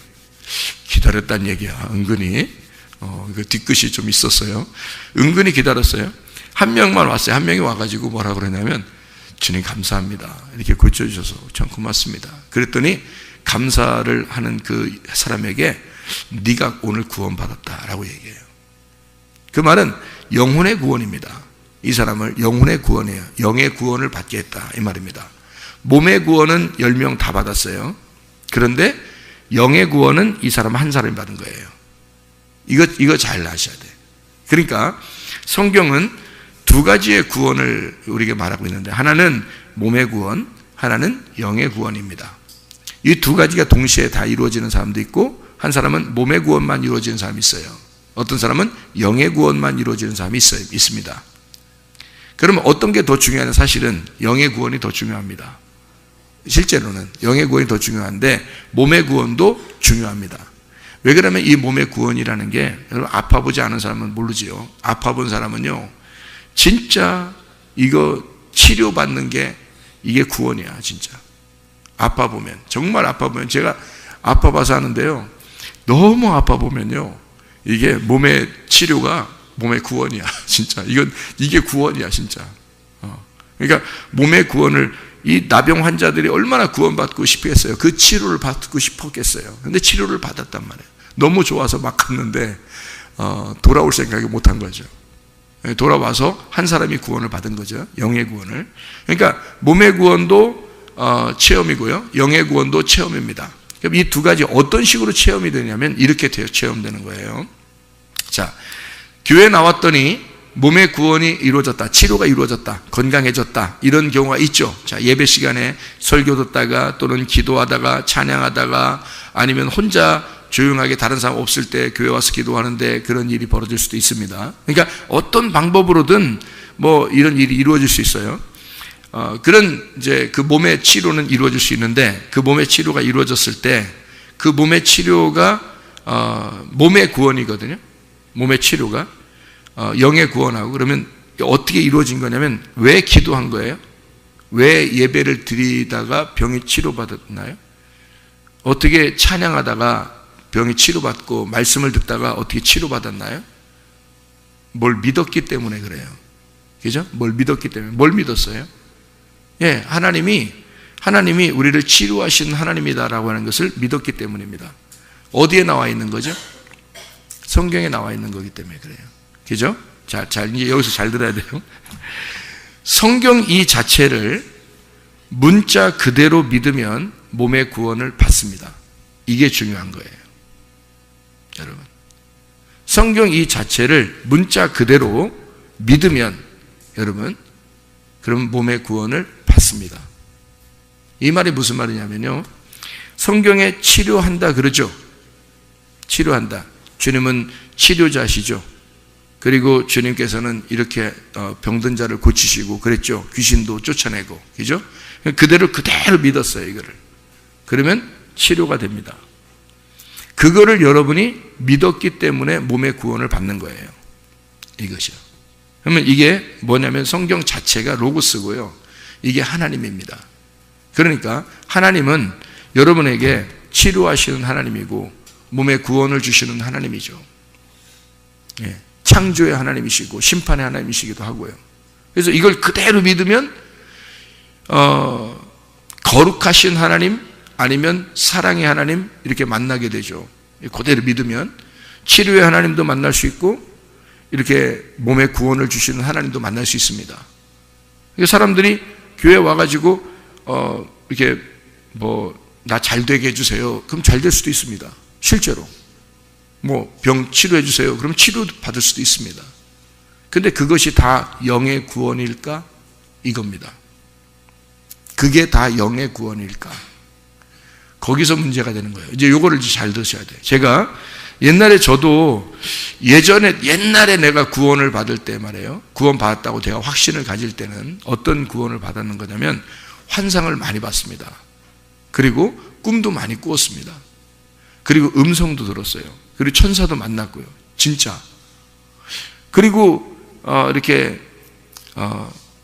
기다렸다는 얘기야. 은근히 그 뒤끝이 좀 있었어요. 은근히 기다렸어요. 한 명만 왔어요. 한 명이 와가지고 뭐라 그러냐면 주님 감사합니다 이렇게 고쳐주셔서 참 고맙습니다 그랬더니 감사를 하는 그 사람에게 네가 오늘 구원받았다라고 얘기해요. 그 말은 영혼의 구원입니다. 이 사람을 영혼의 구원이에요. 영의 구원을 받게 했다 이 말입니다. 몸의 구원은 10명 다 받았어요. 그런데 영의 구원은 이 사람 한 사람이 받은 거예요. 이거 잘 아셔야 돼요. 그러니까 성경은 두 가지의 구원을 우리에게 말하고 있는데, 하나는 몸의 구원, 하나는 영의 구원입니다. 이 두 가지가 동시에 다 이루어지는 사람도 있고, 한 사람은 몸의 구원만 이루어지는 사람이 있어요. 어떤 사람은 영의 구원만 이루어지는 사람이 있습니다. 그러면 어떤 게 더 중요하냐? 사실은 영의 구원이 더 중요합니다. 실제로는 영의 구원이 더 중요한데 몸의 구원도 중요합니다. 왜 그러면 이 몸의 구원이라는 게, 여러분 아파보지 않은 사람은 모르지요. 아파본 사람은요 진짜 이거 치료받는 게 이게 구원이야. 진짜 아파보면, 정말 아파보면, 제가 아파봐서 하는데요, 너무 아파보면요 이게 몸의 치료가 몸의 구원이야. 진짜 이게 구원이야 진짜. 그러니까 몸의 구원을, 이 나병 환자들이 얼마나 구원받고 싶겠어요. 그 치료를 받고 싶었겠어요. 근데 치료를 받았단 말이에요. 너무 좋아서 막 갔는데 돌아올 생각이 못한 거죠. 돌아와서 한 사람이 구원을 받은 거죠. 영의 구원을. 그러니까 몸의 구원도 체험이고요, 영의 구원도 체험입니다. 그럼 이 두 가지 어떤 식으로 체험이 되냐면 이렇게 체험되는 거예요. 자, 교회 나왔더니 몸의 구원이 이루어졌다, 치료가 이루어졌다, 건강해졌다, 이런 경우가 있죠. 자, 예배 시간에 설교 듣다가 또는 기도하다가 찬양하다가 아니면 혼자 조용하게 다른 사람 없을 때 교회 와서 기도하는데 그런 일이 벌어질 수도 있습니다. 그러니까 어떤 방법으로든 뭐 이런 일이 이루어질 수 있어요. 그런 이제 그 몸의 치료는 이루어질 수 있는데, 그 몸의 치료가 이루어졌을 때 그 몸의 치료가 몸의 구원이거든요. 몸의 치료가 영의 구원하고, 그러면 어떻게 이루어진 거냐면, 왜 기도한 거예요? 왜 예배를 드리다가 병이 치료받았나요? 어떻게 찬양하다가 병이 치료받고 말씀을 듣다가 어떻게 치료받았나요? 뭘 믿었기 때문에 그래요. 그죠? 뭘 믿었기 때문에. 뭘 믿었어요? 예, 하나님이 우리를 치료하시는 하나님이다라고 하는 것을 믿었기 때문입니다. 어디에 나와 있는 거죠? 성경에 나와 있는 거기 때문에 그래요. 그죠? 자, 이제 여기서 잘 들어야 돼요. 성경 이 자체를 문자 그대로 믿으면 몸의 구원을 받습니다. 이게 중요한 거예요. 여러분, 성경 이 자체를 문자 그대로 믿으면 여러분, 그럼 몸의 구원을 받습니다. 이 말이 무슨 말이냐면요, 성경에 치료한다 그러죠. 치료한다. 주님은 치료자시죠. 그리고 주님께서는 이렇게 병든 자를 고치시고 그랬죠. 귀신도 쫓아내고, 그죠? 그대로 믿었어요, 이거를. 그러면 치료가 됩니다. 그거를 여러분이 믿었기 때문에 몸의 구원을 받는 거예요. 이것이요. 그러면 이게 뭐냐면 성경 자체가 로고스고요, 이게 하나님입니다. 그러니까 하나님은 여러분에게 치료하시는 하나님이고 몸의 구원을 주시는 하나님이죠. 예, 창조의 하나님이시고 심판의 하나님이시기도 하고요. 그래서 이걸 그대로 믿으면 거룩하신 하나님 아니면 사랑의 하나님 이렇게 만나게 되죠. 그대로 믿으면 치료의 하나님도 만날 수 있고 이렇게 몸에 구원을 주시는 하나님도 만날 수 있습니다. 사람들이 교회 와가지고 이렇게 나 잘 되게 해주세요. 그럼 잘 될 수도 있습니다. 실제로 병 치료해 주세요. 그럼 치료 받을 수도 있습니다. 근데 그것이 다 영의 구원일까? 이겁니다. 그게 다 영의 구원일까? 거기서 문제가 되는 거예요. 이제 요거를 잘 드셔야 돼요. 제가 저도 옛날에 내가 구원을 받을 때 말이에요. 구원 받았다고 제가 확신을 가질 때는 어떤 구원을 받았는 거냐면 환상을 많이 봤습니다. 그리고 꿈도 많이 꾸었습니다. 그리고 음성도 들었어요. 그리고 천사도 만났고요. 진짜. 그리고 이렇게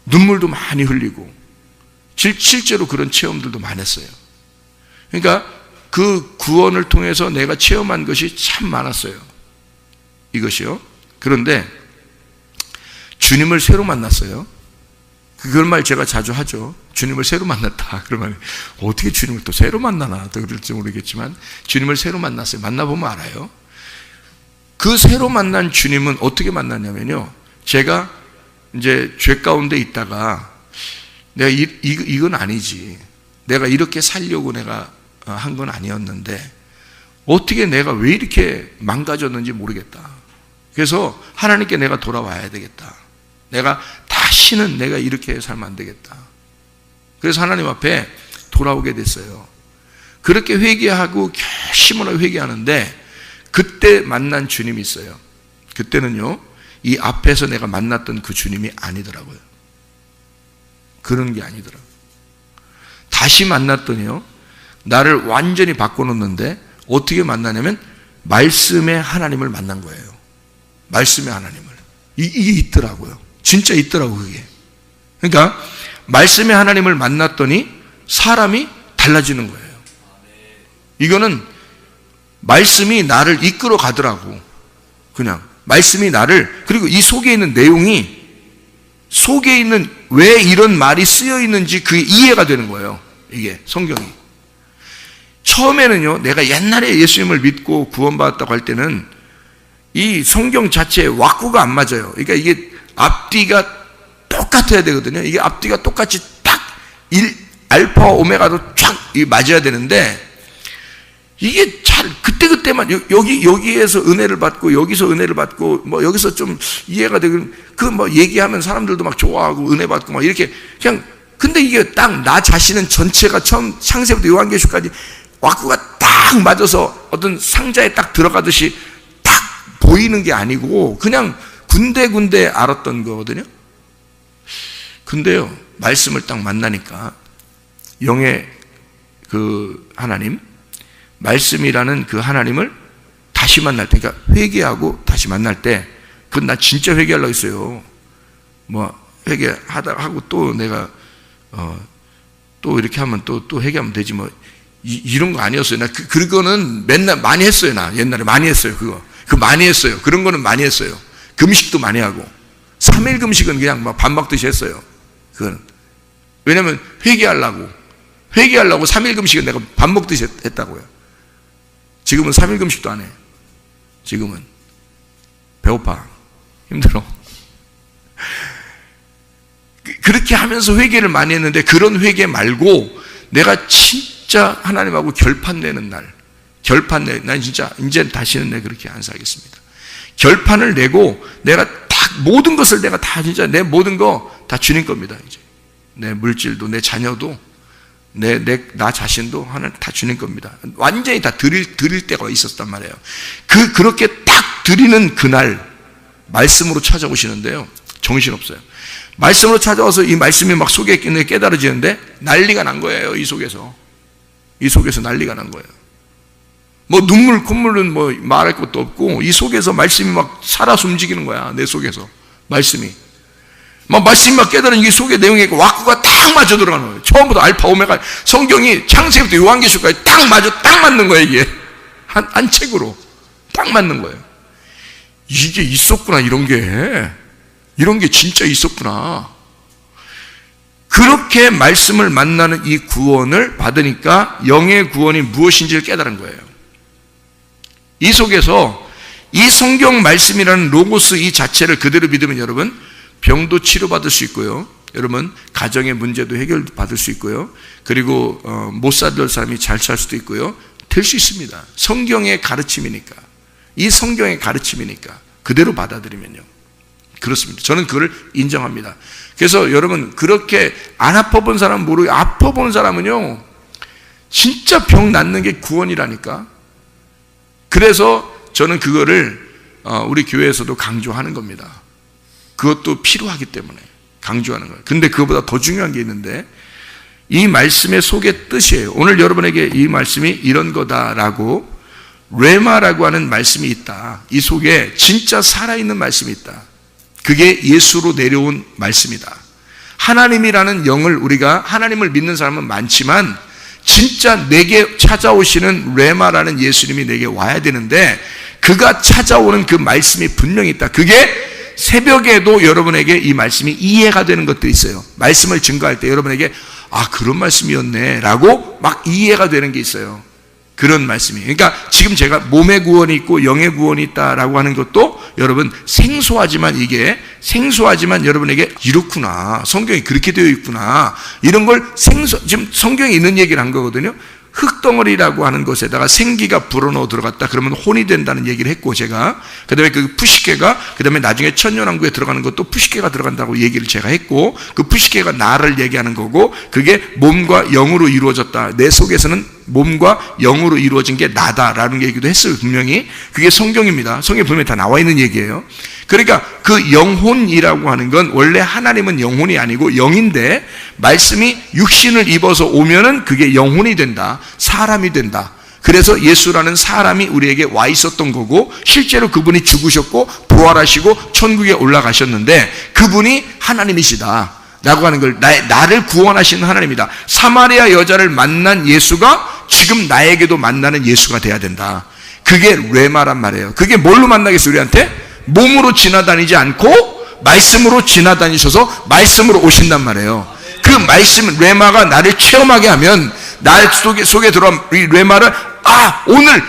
눈물도 많이 흘리고 실제로 그런 체험들도 많았어요. 그러니까 그 구원을 통해서 내가 체험한 것이 참 많았어요. 이것이요. 그런데 주님을 새로 만났어요. 그런 말 제가 자주 하죠. 주님을 새로 만났다. 그러면 어떻게 주님을 또 새로 만나나 또 그럴지 모르겠지만 주님을 새로 만났어요. 만나보면 알아요. 그 새로 만난 주님은 어떻게 만났냐면요. 제가 이제 죄 가운데 있다가 내가 이건 아니지. 내가 이렇게 살려고 내가 한 건 아니었는데 어떻게 내가 왜 이렇게 망가졌는지 모르겠다. 그래서 하나님께 내가 돌아와야 되겠다. 내가 다시는 내가 이렇게 살면 안 되겠다. 그래서 하나님 앞에 돌아오게 됐어요. 그렇게 회개하고 심으로 회개하는데 그때 만난 주님이 있어요. 그때는요, 이 앞에서 내가 만났던 그 주님이 아니더라고요. 그런 게 아니더라고요. 다시 만났더니요, 나를 완전히 바꿔놓는데 어떻게 만나냐면 말씀의 하나님을 만난 거예요. 말씀의 하나님을. 이게 있더라고요. 진짜 있더라고요, 그게. 그러니까 말씀의 하나님을 만났더니 사람이 달라지는 거예요. 이거는 말씀이 나를 이끌어 가더라고. 그냥 말씀이 나를, 그리고 이 속에 있는 내용이 속에 있는 왜 이런 말이 쓰여 있는지 그게 이해가 되는 거예요. 이게 성경이. 처음에는요, 내가 옛날에 예수님을 믿고 구원받았다고 할 때는 이 성경 자체에 왁구가 안 맞아요. 그러니까 이게 앞뒤가 똑같아야 되거든요. 이게 앞뒤가 똑같이 딱 알파와 오메가도 쫙 맞아야 되는데 이게 잘 그때만 여기에서 은혜를 받고 여기서 은혜를 받고 여기서 좀 이해가 되고 얘기하면 사람들도 막 좋아하고 은혜 받고 막 이렇게 그냥. 근데 이게 딱 나 자신은 전체가 처음 창세부터 요한계시까지 왁구가 딱 맞아서 어떤 상자에 딱 들어가듯이 딱 보이는 게 아니고 그냥 군데군데 알았던 거거든요. 근데요, 말씀을 딱 만나니까 영의 그 하나님, 말씀이라는 그 하나님을 다시 만날 때, 그러니까 회개하고 다시 만날 때, 그건 나 진짜 회개하려고 했어요. 회개하다 하고 또 내가 또 이렇게 하면 또 회개하면 되지 이런 거 아니었어요. 나 그거는 맨날 많이 했어요. 나 옛날에 많이 했어요. 그거 많이 했어요. 그런 거는 많이 했어요. 금식도 많이 하고 3일 금식은 그냥 밥 먹듯이 했어요. 그건 왜냐면 회개하려고 3일 금식은 내가 밥 먹듯이 했다고요. 지금은 3일 금식도 안 해. 지금은 배고파, 힘들어. 그렇게 하면서 회개를 많이 했는데 그런 회개 말고 내가 진짜 하나님하고 결판 내는 날, 난 진짜 이제 다시는 내가 그렇게 안 살겠습니다. 결판을 내고 내가 딱 모든 것을 내가 다 진짜 내 모든 거 다 주님 겁니다. 이제 내 물질도 내 자녀도 나 자신도 하나님 다 주님 겁니다. 완전히 다 드릴 때가 있었단 말이에요. 그렇게 딱 드리는 그날 말씀으로 찾아오시는데요, 정신없어요. 말씀으로 찾아와서 이 말씀이 막 속에 있는 게 깨달아지는데 난리가 난 거예요. 이 속에서 난리가 난 거예요. 눈물 콧물은 말할 것도 없고 이 속에서 말씀이 막 살아서 움직이는 거야. 내 속에서 말씀이 막 깨달은 이 속에 내용이 있고 왁구가 딱 맞아 들어가는 거예요. 처음부터 알파 오메가 성경이 창세부터 요한계시까지 딱 맞는 거예요. 이게 한 책으로 딱 맞는 거예요. 이게 있었구나. 이런 게 진짜 있었구나. 그렇게 말씀을 만나는 이 구원을 받으니까 영의 구원이 무엇인지를 깨달은 거예요. 이 속에서 이 성경 말씀이라는 로고스 이 자체를 그대로 믿으면 여러분 병도 치료받을 수 있고요. 여러분 가정의 문제도 해결받을 수 있고요. 그리고 못 살던 사람이 잘 살 수도 있고요. 될 수 있습니다. 성경의 가르침이니까. 이 성경의 가르침이니까 그대로 받아들이면요. 그렇습니다. 저는 그걸 인정합니다. 그래서 여러분 그렇게 안 아파본 사람은 모르고 아파본 사람은요 진짜 병 낫는 게 구원이라니까. 그래서 저는 그거를 우리 교회에서도 강조하는 겁니다. 그것도 필요하기 때문에 강조하는 거예요. 근데 그것보다 더 중요한 게 있는데 이 말씀의 속의 뜻이에요. 오늘 여러분에게 이 말씀이 이런 거다라고 레마라고 하는 말씀이 있다. 이 속에 진짜 살아있는 말씀이 있다. 그게 예수로 내려온 말씀이다. 하나님이라는 영을 우리가 하나님을 믿는 사람은 많지만 진짜 내게 찾아오시는 레마라는 예수님이 내게 와야 되는데 그가 찾아오는 그 말씀이 분명히 있다. 그게 새벽에도 여러분에게 이 말씀이 이해가 되는 것들이 있어요. 말씀을 증거할 때 여러분에게 아 그런 말씀이었네 라고 막 이해가 되는 게 있어요. 그런 말씀이. 그러니까 지금 제가 몸의 구원이 있고 영의 구원이 있다라고 하는 것도 여러분 생소하지만 이게 생소하지만 여러분에게 이렇구나. 성경이 그렇게 되어 있구나. 이런 걸 지금 성경에 있는 얘기를 한 거거든요. 흙덩어리라고 하는 것에다가 생기가 불어넣어 들어갔다 그러면 혼이 된다는 얘기를 했고 제가 그 다음에 그 푸시케가 그 다음에 나중에 천년왕국에 들어가는 것도 푸시케가 들어간다고 얘기를 제가 했고 그 푸시케가 나를 얘기하는 거고 그게 몸과 영으로 이루어졌다. 내 속에서는 몸과 영으로 이루어진 게 나다라는 얘기도 했어요. 분명히 그게 성경입니다. 성경에 분명히 다 나와 있는 얘기예요. 그러니까 그 영혼이라고 하는 건 원래 하나님은 영혼이 아니고 영인데 말씀이 육신을 입어서 오면은 그게 영혼이 된다. 사람이 된다. 그래서 예수라는 사람이 우리에게 와 있었던 거고 실제로 그분이 죽으셨고 부활하시고 천국에 올라가셨는데 그분이 하나님이시다 라고 하는 걸 나를 구원하시는 하나님이다. 사마리아 여자를 만난 예수가 지금 나에게도 만나는 예수가 돼야 된다. 그게 레마란 말이에요. 그게 뭘로 만나겠어요 우리한테? 몸으로 지나다니지 않고 말씀으로 지나다니셔서 말씀으로 오신단 말이에요. 그 말씀 레마가 나를 체험하게 하면 나 속에 들어온 이 레마를 아 오늘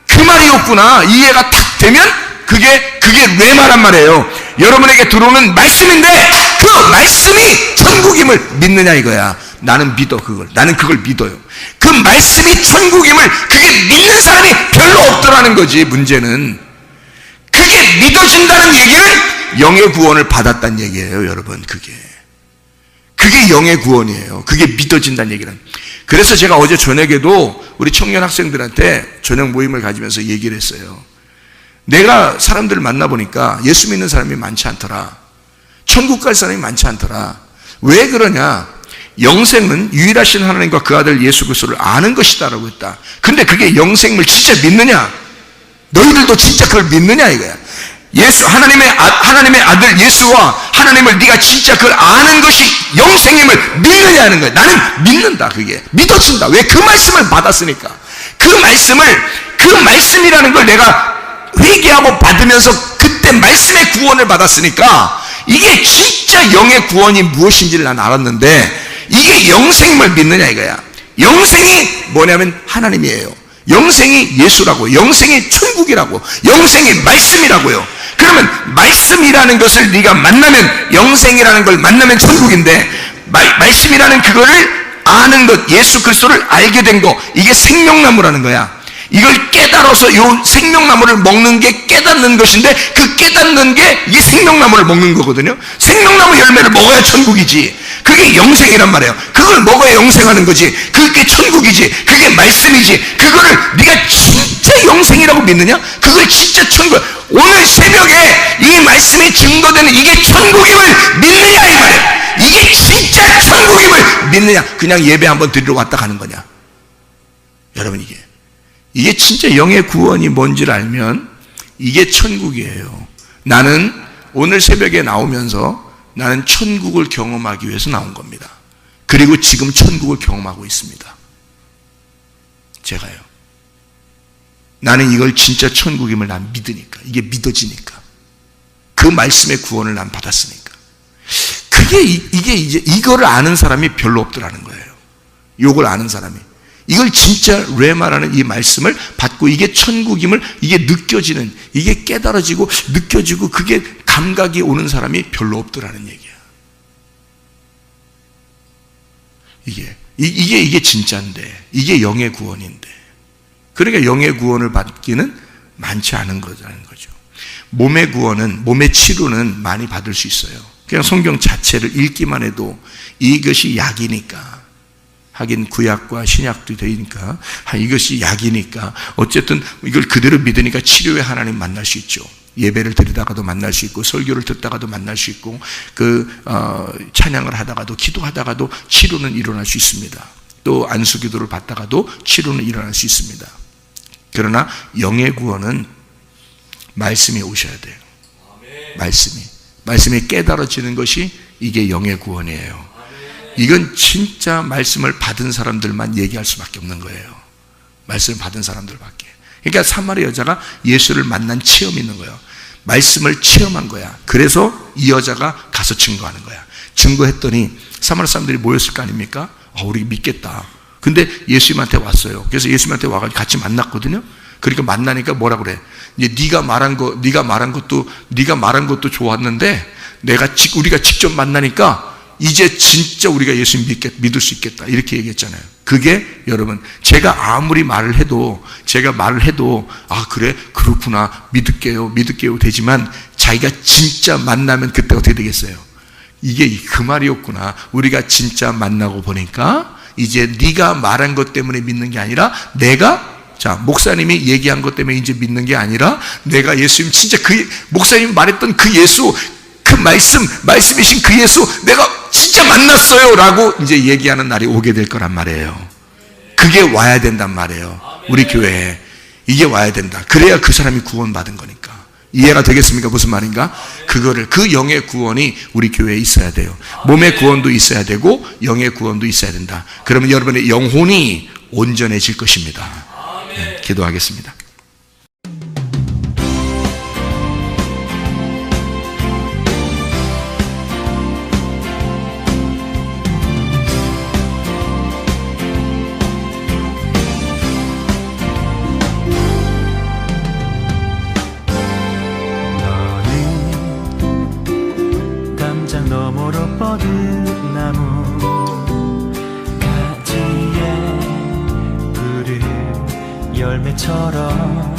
그 말이었구나 이해가 탁 되면 그게 레마란 말이에요. 여러분에게 들어오는 말씀인데 그 말씀이 천국임을 믿느냐 이거야. 나는 믿어 그걸. 나는 그걸 믿어요. 그 말씀이 천국임을 그게 믿는 사람이 별로 없더라는 거지. 문제는 그게 믿어진다는 얘기는 영의 구원을 받았다는 얘기예요. 여러분 그게 영의 구원이에요. 그게 믿어진다는 얘기는. 그래서 제가 어제 저녁에도 우리 청년 학생들한테 저녁 모임을 가지면서 얘기를 했어요. 내가 사람들을 만나보니까 예수 믿는 사람이 많지 않더라. 천국 갈 사람이 많지 않더라. 왜 그러냐? 영생은 유일하신 하나님과 그 아들 예수 그리스도를 아는 것이다라고 했다. 근데 그게 영생을 진짜 믿느냐? 너희들도 진짜 그걸 믿느냐 이거야. 하나님의 아들 예수와 하나님을 네가 진짜 그걸 아는 것이 영생임을 믿느냐 하는 거야. 나는 믿는다. 그게 믿어진다. 왜? 그 말씀을 받았으니까. 그 말씀이라는 걸 내가 회개하고 받으면서 그때 말씀의 구원을 받았으니까 이게 진짜 영의 구원이 무엇인지를 난 알았는데 이게 영생임을 믿느냐 이거야. 영생이 뭐냐면 하나님이에요. 영생이 예수라고, 영생이 천국이라고, 영생이 말씀이라고요. 그러면 말씀이라는 것을 네가 만나면 영생이라는 걸 만나면 천국인데 말씀이라는 그거를 아는 것, 예수 그리스도를 알게 된 거, 이게 생명나무라는 거야. 이걸 깨달아서 이 생명나무를 먹는 게 깨닫는 것인데 그 깨닫는 게 이 생명나무를 먹는 거거든요. 생명나무 열매를 먹어야 천국이지. 그게 영생이란 말이에요. 그걸 먹어야 영생하는 거지. 그게 천국이지. 그게 말씀이지. 그거를 네가 진짜 영생이라고 믿느냐? 그걸 진짜 천국. 오늘 새벽에 이 말씀이 증거되는 이게 천국임을 믿느냐 이 말이에요. 이게 진짜 천국임을 믿느냐? 그냥 예배 한번 드리러 왔다 가는 거냐? 여러분 이게 진짜 영의 구원이 뭔지를 알면 이게 천국이에요. 나는 오늘 새벽에 나오면서 나는 천국을 경험하기 위해서 나온 겁니다. 그리고 지금 천국을 경험하고 있습니다. 제가요. 나는 이걸 진짜 천국임을 난 믿으니까. 이게 믿어지니까. 그 말씀의 구원을 난 받았으니까. 그게 이게 이제 이거를 아는 사람이 별로 없더라는 거예요. 요걸 아는 사람이. 이걸 진짜 레마라는 이 말씀을 받고 이게 천국임을 이게 느껴지는, 이게 깨달아지고 느껴지고 그게 감각이 오는 사람이 별로 없더라는 얘기야. 이게 진짜인데, 이게 영의 구원인데. 그러니까 영의 구원을 받기는 많지 않은 거라는 거죠. 몸의 구원은, 몸의 치료는 많이 받을 수 있어요. 그냥 성경 자체를 읽기만 해도 이것이 약이니까, 하긴 구약과 신약도 되니까 이것이 약이니까 어쨌든 이걸 그대로 믿으니까 치료의 하나님 만날 수 있죠. 예배를 드리다가도 만날 수 있고, 설교를 듣다가도 만날 수 있고, 찬양을 하다가도, 기도하다가도 치료는 일어날 수 있습니다. 또 안수기도를 받다가도 치료는 일어날 수 있습니다. 그러나 영의 구원은 말씀이 오셔야 돼요. 말씀이 깨달아지는 것이 이게 영의 구원이에요. 이건 진짜 말씀을 받은 사람들만 얘기할 수밖에 없는 거예요. 말씀을 받은 사람들밖에. 그러니까 사마리 여자가 예수를 만난 체험이 있는 거예요. 말씀을 체험한 거야. 그래서 이 여자가 가서 증거하는 거야. 증거했더니 사마리 사람들이 모였을 거 아닙니까? 우리 믿겠다. 근데 예수님한테 왔어요. 그래서 예수님한테 와가지고 같이 만났거든요. 그러니까 만나니까 뭐라 그래? 이제 네가 말한 것도 좋았는데 우리가 직접 만나니까 이제 진짜 우리가 예수 믿을 수 있겠다. 이렇게 얘기했잖아요. 그게 여러분, 제가 아무리 말을 해도 그래? 그렇구나. 믿을게요. 되지만 자기가 진짜 만나면 그때 어떻게 되겠어요? 이게 그 말이었구나. 우리가 진짜 만나고 보니까 이제 네가 말한 것 때문에 믿는 게 아니라 목사님이 얘기한 것 때문에 이제 믿는 게 아니라 내가 예수님 진짜 목사님이 말했던 그 예수, 그 말씀이신 그 예수 내가 진짜 만났어요 라고 이제 얘기하는 날이 오게 될 거란 말이에요. 그게 와야 된단 말이에요. 우리 교회에 이게 와야 된다. 그래야 그 사람이 구원받은 거니까. 이해가 되겠습니까? 무슨 말인가? 그 영의 구원이 우리 교회에 있어야 돼요. 몸의 구원도 있어야 되고 영의 구원도 있어야 된다. 그러면 여러분의 영혼이 온전해질 것입니다. 네, 기도하겠습니다. 너머로 뻗은 나무 가지에 푸른 열매처럼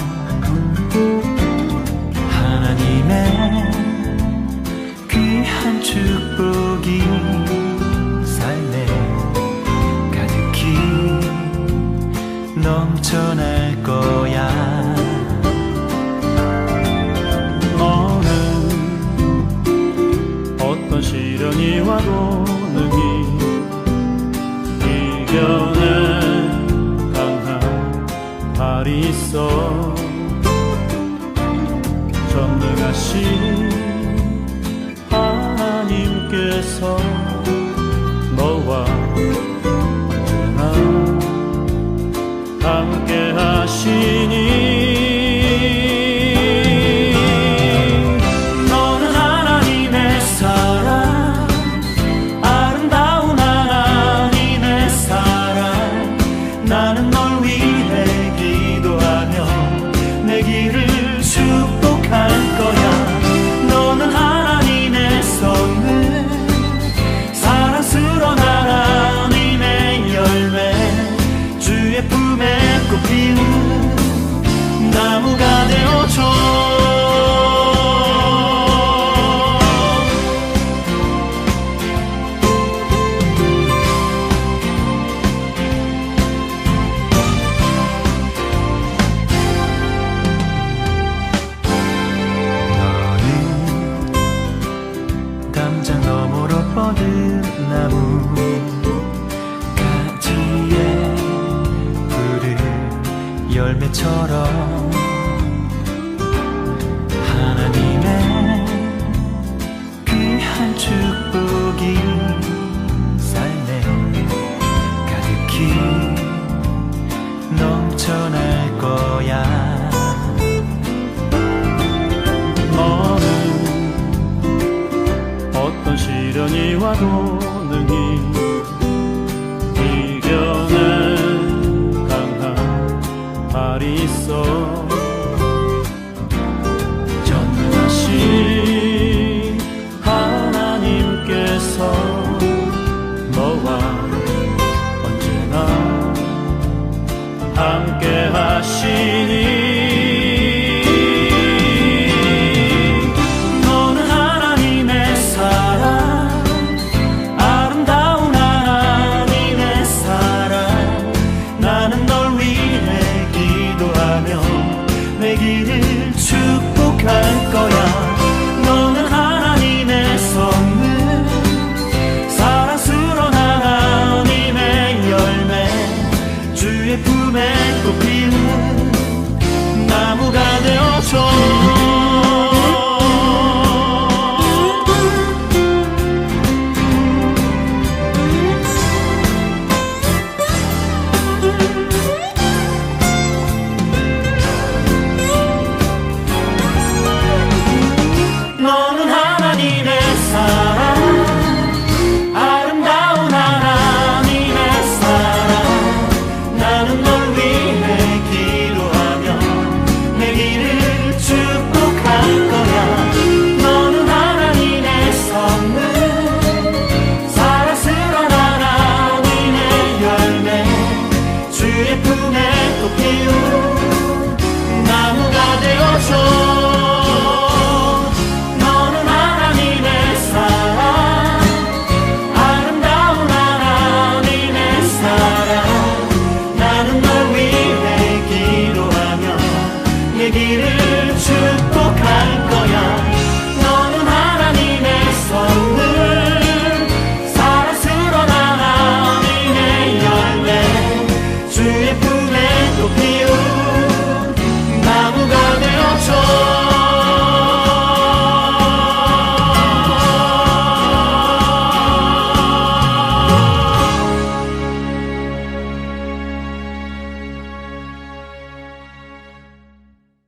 하나님의 귀한 축복이 삶에 가득히 넘쳐날 거야. 시련이 와도 능히 이겨낸 강한 발이 있어. 전능하신 하나님께서 너와 언제나 함께 하시니 나무가 되어줘. 너는 담장 너머로 뻗은 나무 가지에 푸른 열매처럼 하나님의 귀한 축복이 삶에 가득히 넘쳐날 거야. 너는 어떤 시련이 와 그의 품에 또 피운 나무가 되어줘